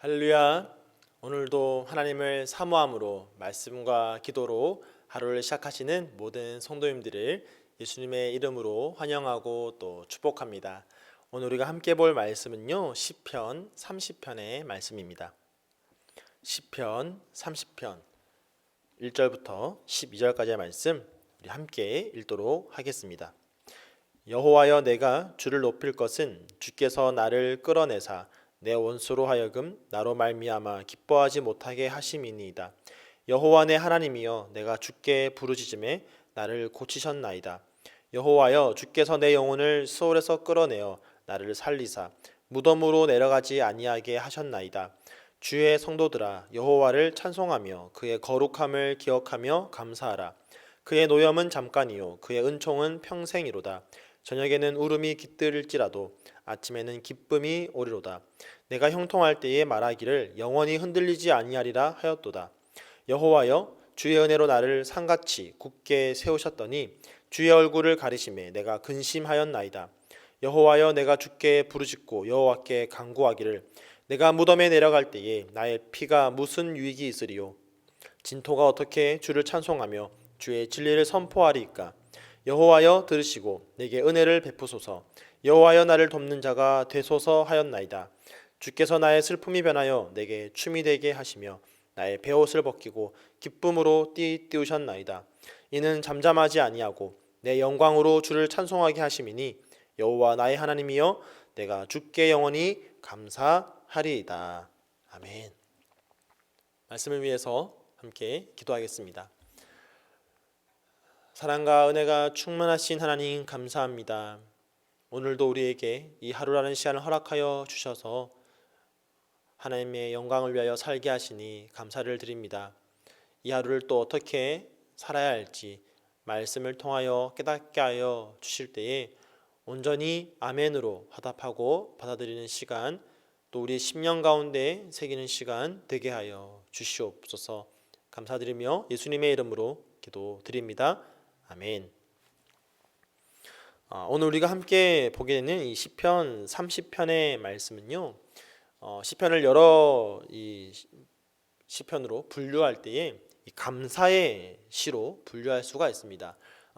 할렐루야. 오늘도 하나님을 사모함으로 말씀과 기도로 하루를 시작하시는 모든 성도님들을 예수님의 이름으로 환영하고 또 축복합니다. 오늘 우리가 함께 볼 말씀은요, 시편 30편의 말씀입니다. 시편 30편 1절부터 12절까지의 말씀 우리 함께 읽도록 하겠습니다. 여호와여, 내가 주를 높일 것은 주께서 나를 끌어내사 내 원수로 하여금 나로 말미암아 기뻐하지 못하게 하심이니이다. 여호와 내 하나님이여, 내가 주께 부르짖음에 나를 고치셨나이다. 여호와여, 주께서 내 영혼을 수월에서 끌어내어 나를 살리사 무덤으로 내려가지 아니하게 하셨나이다. 주의 성도들아, 여호와를 찬송하며 그의 거룩함을 기억하며 감사하라. 그의 노염은 잠깐이요 그의 은총은 평생이로다. 저녁에는 울음이 깃들일지라도 아침에는 기쁨이 오리로다. 내가 형통할 때에 말하기를 영원히 흔들리지 아니하리라 하였도다. 여호와여, 주의 은혜로 나를 산같이 굳게 세우셨더니 주의 얼굴을 가리심에 내가 근심하였나이다. 여호와여, 내가 주께 부르짖고 여호와께 간구하기를 내가 무덤에 내려갈 때에 나의 피가 무슨 유익이 있으리요. 진토가 어떻게 주를 찬송하며 주의 진리를 선포하리이까. 여호와여, 들으시고 내게 은혜를 베푸소서. 여호와여, 나를 돕는 자가 되소서 하였나이다. 주께서 나의 슬픔이 변하여 내게 춤이 되게 하시며 나의 베옷을 벗기고 기쁨으로 띠우셨나이다. 이는 잠잠하지 아니하고 내 영광으로 주를 찬송하게 하심이니 여호와 나의 하나님이여, 내가 주께 영원히 감사하리이다. 아멘. 말씀을 위해서 함께 기도하겠습니다. 사랑과 은혜가 충만하신 하나님, 감사합니다. 오늘도 우리에게 이 하루라는 시간을 허락하여 주셔서 하나님의 영광을 위하여 살게 하시니 감사를 드립니다. 이 하루를 또 어떻게 살아야 할지 말씀을 통하여 깨닫게 하여 주실 때에 온전히 아멘으로 화답하고 받아들이는 시간, 또 우리의 심령 가운데 새기는 시간 되게 하여 주시옵소서. 감사드리며 예수님의 이름으로 기도드립니다. 아멘. 오늘 우리가 함께 보게 되는 이 시편 30편의 말씀은요, 시편을 여러 이 시편으로 분류할 때에 이 감사의 시로 분류할 수가 있습니다.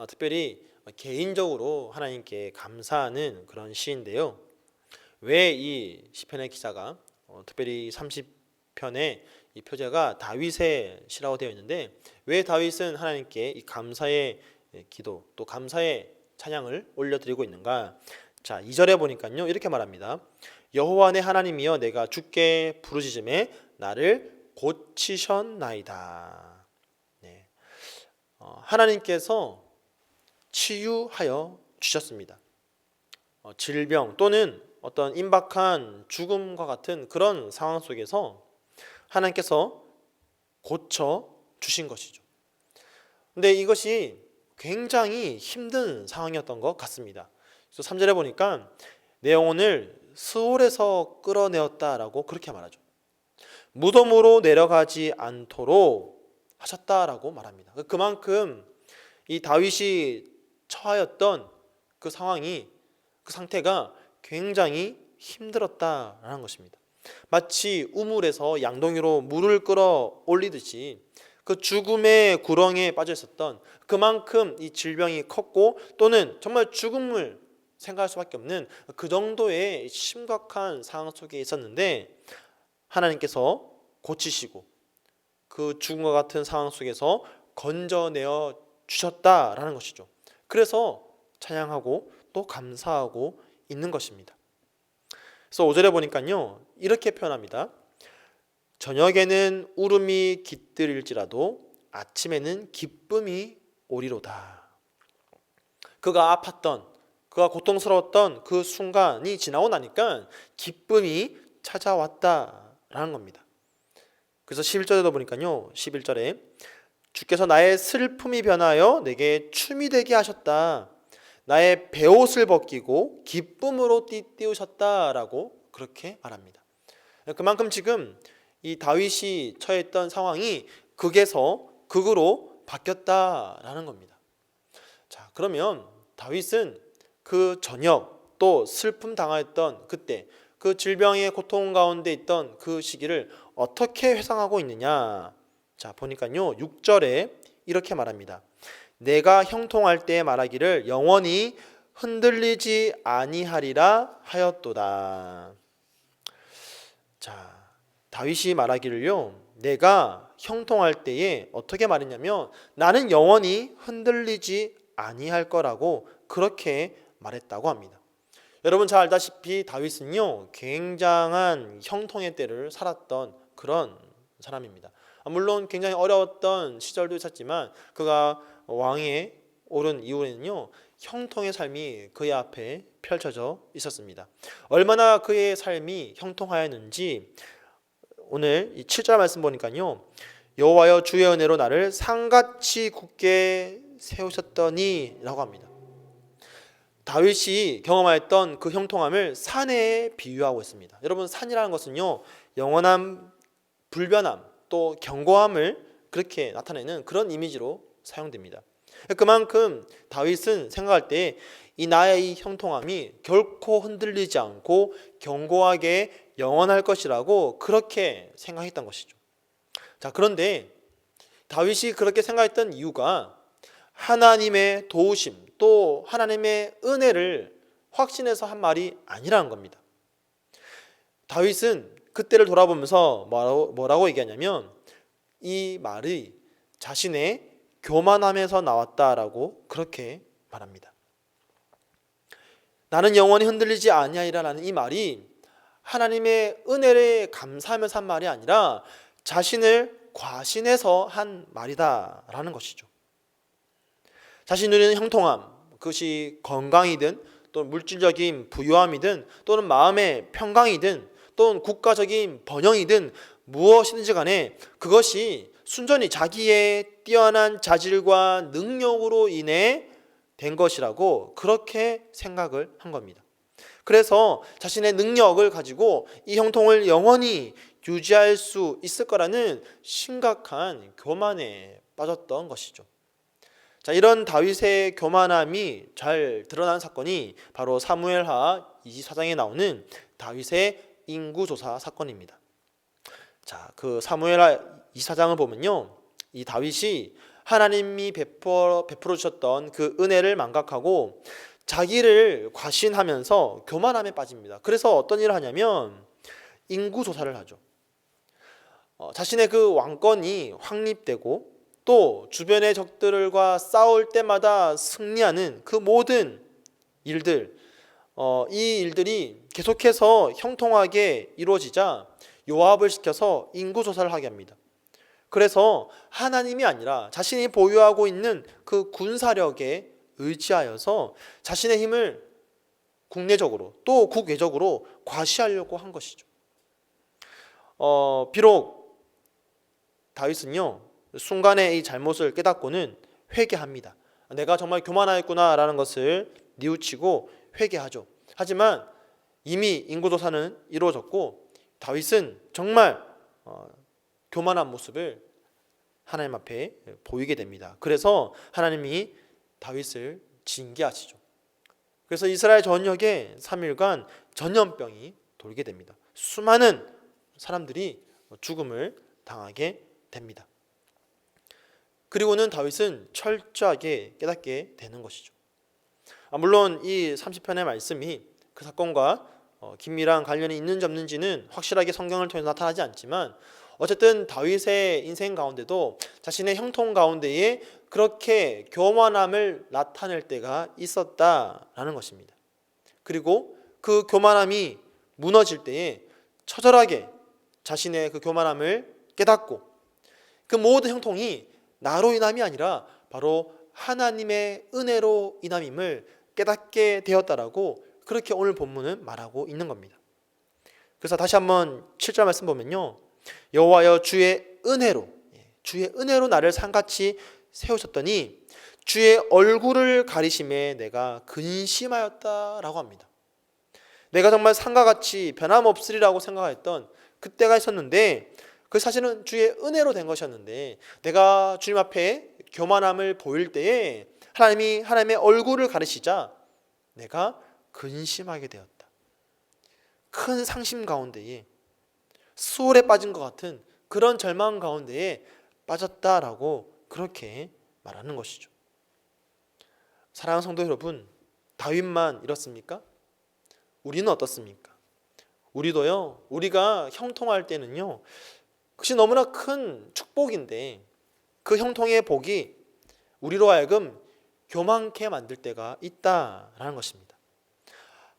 특별히 개인적으로 하나님께 감사하는 그런 시인데요. 왜 이 시편의 기사가 특별히 30편의 이 표제가 다윗의 시라고 되어 있는데, 왜 다윗은 하나님께 이 감사의 기도 또 감사의 찬양을 올려드리고 있는가? 자, 2절에 보니까요, 이렇게 말합니다. 여호와 내 하나님이여, 내가 주께 부르짖음에 나를 고치셨나이다. 네. 하나님께서 치유하여 주셨습니다. 질병 또는 어떤 임박한 죽음과 같은 그런 상황 속에서 하나님께서 고쳐 주신 것이죠. 근데 이것이 굉장히 힘든 상황이었던 것 같습니다. 그래서 3절에 보니까 내 영혼을 스올에서 끌어내었다라고 그렇게 말하죠. 무덤으로 내려가지 않도록 하셨다라고 말합니다. 그만큼 이 다윗이 처하였던 그 상황이, 그 상태가 굉장히 힘들었다라는 것입니다. 마치 우물에서 양동이로 물을 끌어올리듯이 그 죽음의 구렁에 빠져 있었던, 그만큼 이 질병이 컸고 또는 정말 죽음을 생각할 수밖에 없는 그 정도의 심각한 상황 속에 있었는데, 하나님께서 고치시고 그 죽음과 같은 상황 속에서 건져내어 주셨다라는 것이죠. 그래서 찬양하고 또 감사하고 있는 것입니다. 그래서 5절에 보니까요, 이렇게 표현합니다. 저녁에는 울음이 깃들일지라도 아침에는 기쁨이 오리로다. 그가 아팠던, 그가 고통스러웠던 그 순간이 지나고 나니까 기쁨이 찾아왔다라는 겁니다. 그래서 11절에도 보니까요, 11절에 주께서 나의 슬픔이 변하여 내게 춤이 되게 하셨다. 나의 베옷을 벗기고 기쁨으로 띠우셨다라고 그렇게 말합니다. 그만큼 지금 이 다윗이 처했던 상황이 극에서 극으로 바뀌었다라는 겁니다. 자, 그러면 다윗은 그 저녁 또 슬픔 당하였던 그때 그 질병의 고통 가운데 있던 그 시기를 어떻게 회상하고 있느냐? 자, 보니까요. 6절에 이렇게 말합니다. 내가 형통할 때 말하기를 영원히 흔들리지 아니하리라 하였도다. 자, 다윗이 말하기를요. 내가 형통할 때에 어떻게 말했냐면 나는 영원히 흔들리지 아니할 거라고 그렇게 말했다고 합니다. 여러분 잘 알다시피 다윗은요 굉장한 형통의 때를 살았던 그런 사람입니다. 물론 굉장히 어려웠던 시절도 있었지만 그가 왕에 오른 이후에는요 형통의 삶이 그의 앞에 펼쳐져 있었습니다. 얼마나 그의 삶이 형통하였는지 오늘 이 7절 말씀 보니까요 여호와여 주의 은혜로 나를 산같이 굳게 세우셨더니 라고 합니다. 다윗이 경험하였던 그 형통함을 산에 비유하고 있습니다. 여러분 산이라는 것은요 영원한 불변함 또 견고함을 그렇게 나타내는 그런 이미지로 사용됩니다. 그만큼 다윗은 생각할 때 이 나의 이 형통함이 결코 흔들리지 않고 견고하게 영원할 것이라고 그렇게 생각했던 것이죠. 자, 그런데 다윗이 그렇게 생각했던 이유가 하나님의 도우심 또 하나님의 은혜를 확신해서 한 말이 아니라는 겁니다. 다윗은 그때를 돌아보면서 뭐라고 얘기하냐면 이 말이 자신의 교만함에서 나왔다라고 그렇게 말합니다. 나는 영원히 흔들리지 아니하리라는 이 말이 하나님의 은혜를 감사하면서 한 말이 아니라 자신을 과신해서 한 말이다라는 것이죠. 자신이 누리는 형통함, 그것이 건강이든 또는 물질적인 부유함이든 또는 마음의 평강이든 또는 국가적인 번영이든 무엇이든지 간에 그것이 순전히 자기의 뛰어난 자질과 능력으로 인해 된 것이라고 그렇게 생각을 한 겁니다. 그래서 자신의 능력을 가지고 이 형통을 영원히 유지할 수 있을 거라는 심각한 교만에 빠졌던 것이죠. 자, 이런 다윗의 교만함이 잘 드러난 사건이 바로 사무엘하 24장에 나오는 다윗의 인구조사 사건입니다. 자, 그 사무엘하 24장을 보면요, 이 다윗이 하나님이 베풀어 주셨던 그 은혜를 망각하고 자기를 과신하면서 교만함에 빠집니다. 그래서 어떤 일을 하냐면 인구조사를 하죠. 자신의 그 왕권이 확립되고 또 주변의 적들과 싸울 때마다 승리하는 그 모든 일들, 이 일들이 계속해서 형통하게 이루어지자 요압을 시켜서 인구조사를 하게 합니다. 그래서 하나님이 아니라 자신이 보유하고 있는 그 군사력에 의지하여서 자신의 힘을 국내적으로 또 국외적으로 과시하려고 한 것이죠. 비록 다윗은요 순간에 이 잘못을 깨닫고는 회개합니다. 내가 정말 교만하였구나라는 것을 뉘우치고 회개하죠. 하지만 이미 인구조사는 이루어졌고 다윗은 정말 교만한 모습을 하나님 앞에 보이게 됩니다. 그래서 하나님이 다윗을 징계하시죠. 그래서 이스라엘 전역에 3일간 전염병이 돌게 됩니다. 수많은 사람들이 죽음을 당하게 됩니다. 그리고는 다윗은 철저하게 깨닫게 되는 것이죠. 물론 이 30편의 말씀이 그 사건과 긴밀한 관련이 있는지 없는지는 확실하게 성경을 통해서 나타나지 않지만 어쨌든 다윗의 인생 가운데도 자신의 형통 가운데에 그렇게 교만함을 나타낼 때가 있었다라는 것입니다. 그리고 그 교만함이 무너질 때에 처절하게 자신의 그 교만함을 깨닫고 그 모든 형통이 나로 인함이 아니라 바로 하나님의 은혜로 인함임을 깨닫게 되었다라고 그렇게 오늘 본문은 말하고 있는 겁니다. 그래서 다시 한번 7절 말씀 보면요, 여호와여 주의 은혜로 나를 산같이 세우셨더니 주의 얼굴을 가리심에 내가 근심하였다라고 합니다. 내가 정말 산과 같이 변함없으리라고 생각했던 그때가 있었는데 그 사실은 주의 은혜로 된 것이었는데 내가 주님 앞에 교만함을 보일 때에 하나님이 하나님의 얼굴을 가리시자 내가 근심하게 되었다. 큰 상심 가운데에 수월에 빠진 것 같은 그런 절망 가운데에 빠졌다라고 그렇게 말하는 것이죠. 사랑하는 성도 여러분, 다윗만 이렇습니까? 우리는 어떻습니까? 우리도요, 우리가 형통할 때는요, 그것이 너무나 큰 축복인데 그 형통의 복이 우리로 하여금 교만케 만들 때가 있다라는 것입니다.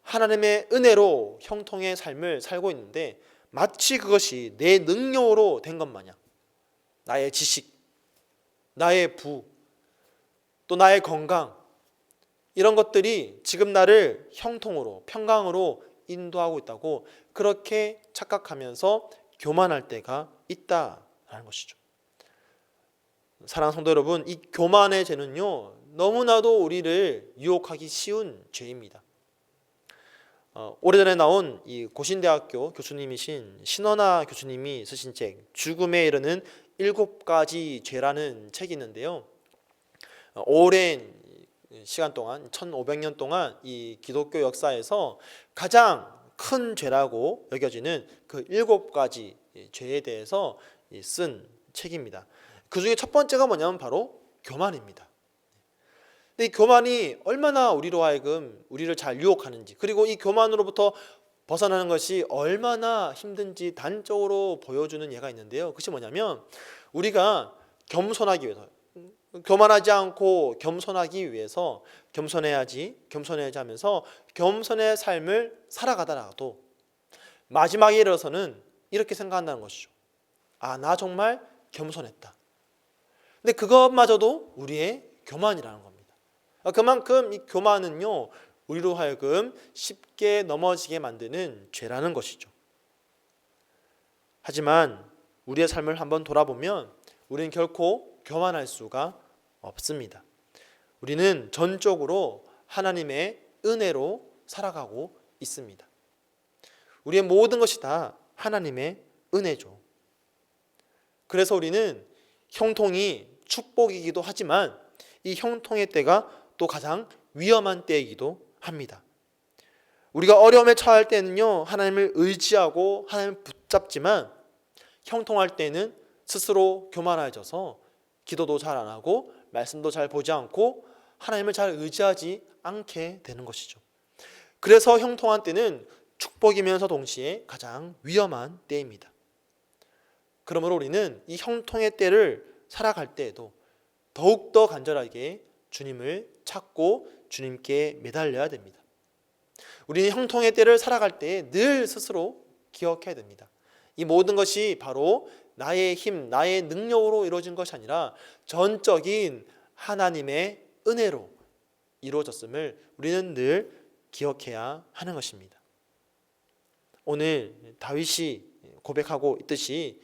하나님의 은혜로 형통의 삶을 살고 있는데 마치 그것이 내 능력으로 된 것 마냥 나의 지식, 나의 부, 또 나의 건강, 이런 것들이 지금 나를 형통으로, 평강으로 인도하고 있다고 그렇게 착각하면서 교만할 때가 있다라는 것이죠. 사랑하는 성도 여러분, 이 교만의 죄는요, 너무나도 우리를 유혹하기 쉬운 죄입니다. 오래전에 나온 이 고신대학교 교수님이신 신원하 교수님이 쓰신 책 죽음에 이르는 7가지 죄라는 책이 있는데요, 오랜 시간 동안 1500년 동안 이 기독교 역사에서 가장 큰 죄라고 여겨지는 그 7가지 죄에 대해서 쓴 책입니다. 그 중에 첫 번째가 뭐냐면 바로 교만입니다. 근데 이 교만이 얼마나 우리로 하여금 우리를 잘 유혹하는지, 그리고 이 교만으로부터 벗어나는 것이 얼마나 힘든지 단적으로 보여주는 예가 있는데요, 그것이 뭐냐면 우리가 겸손하기 위해서, 교만하지 않고 겸손하기 위해서 겸손해야지 하면서 겸손의 삶을 살아가다가도 마지막에 이르러서는 이렇게 생각한다는 것이죠. 아, 나 정말 겸손했다. 근데 그것마저도 우리의 교만이라는 겁니다. 그만큼 이 교만은요, 우리로 하여금 쉽게 넘어지게 만드는 죄라는 것이죠. 하지만 우리의 삶을 한번 돌아보면 우리는 결코 교만할 수가 없습니다. 우리는 전적으로 하나님의 은혜로 살아가고 있습니다. 우리의 모든 것이 다 하나님의 은혜죠. 그래서 우리는 형통이 축복이기도 하지만 이 형통의 때가 또 가장 위험한 때이기도 합니다. 우리가 어려움에 처할 때는요, 하나님을 의지하고 하나님을 붙잡지만 형통할 때는 스스로 교만해져서 기도도 잘 안 하고 말씀도 잘 보지 않고 하나님을 잘 의지하지 않게 되는 것이죠. 그래서 형통한 때는 축복이면서 동시에 가장 위험한 때입니다. 그러므로 우리는 이 형통의 때를 살아갈 때에도 더욱더 간절하게 주님을 찾고 주님께 매달려야 됩니다. 우리는 형통의 때를 살아갈 때에 늘 스스로 기억해야 됩니다. 이 모든 것이 바로 나의 힘, 나의 능력으로 이루어진 것이 아니라 전적인 하나님의 은혜로 이루어졌음을 우리는 늘 기억해야 하는 것입니다. 오늘 다윗이 고백하고 있듯이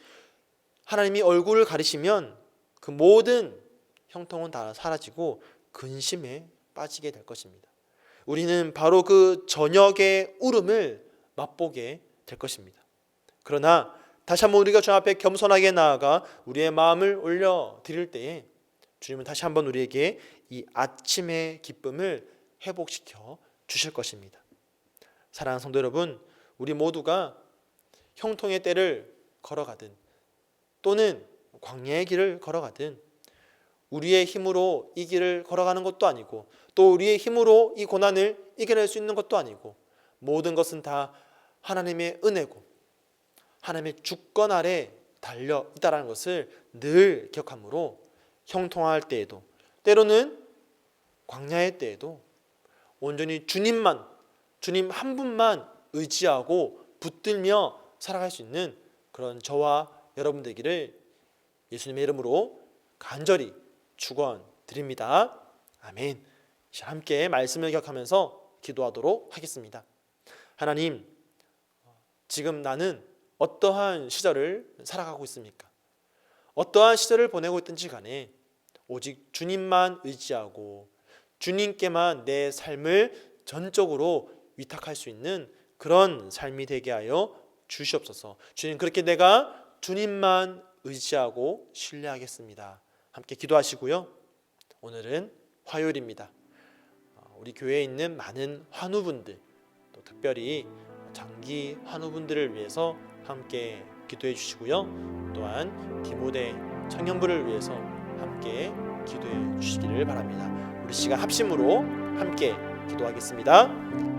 하나님이 얼굴을 가리시면 그 모든 형통은 다 사라지고 근심에 빠지게 될 것입니다. 우리는 바로 그 저녁의 울음을 맛보게 될 것입니다. 그러나 다시 한번 우리가 주님 앞에 겸손하게 나아가 우리의 마음을 올려드릴 때에 주님은 다시 한번 우리에게 이 아침의 기쁨을 회복시켜 주실 것입니다. 사랑하는 성도 여러분, 우리 모두가 형통의 때를 걸어가든 또는 광야의 길을 걸어가든 우리의 힘으로 이 길을 걸어가는 것도 아니고 또 우리의 힘으로 이 고난을 이겨낼 수 있는 것도 아니고 모든 것은 다 하나님의 은혜고 하나님의 주권 아래 달려 있다는 것을 늘 기억하므로 형통할 때에도 때로는 광야의 때에도 온전히 주님 한 분만 의지하고 붙들며 살아갈 수 있는 그런 저와 여러분 되기를 예수님의 이름으로 간절히 축원드립니다. 아멘. 함께 말씀을 기억하면서 기도하도록 하겠습니다. 하나님, 지금 나는 어떠한 시절을 살아가고 있습니까? 어떠한 시절을 보내고 있든지 간에 오직 주님만 의지하고 주님께만 내 삶을 전적으로 위탁할 수 있는 그런 삶이 되게 하여 주시옵소서. 주님, 그렇게 내가 주님만 의지하고 신뢰하겠습니다. 함께 기도하시고요. 오늘은 화요일입니다. 우리 교회에 있는 많은 환우분들, 또 특별히 장기 환우분들을 위해서 함께 기도해 주시고요. 또한 디모데 청년부를 위해서 함께 기도해 주시기를 바랍니다. 우리 시간 합심으로 함께 기도하겠습니다.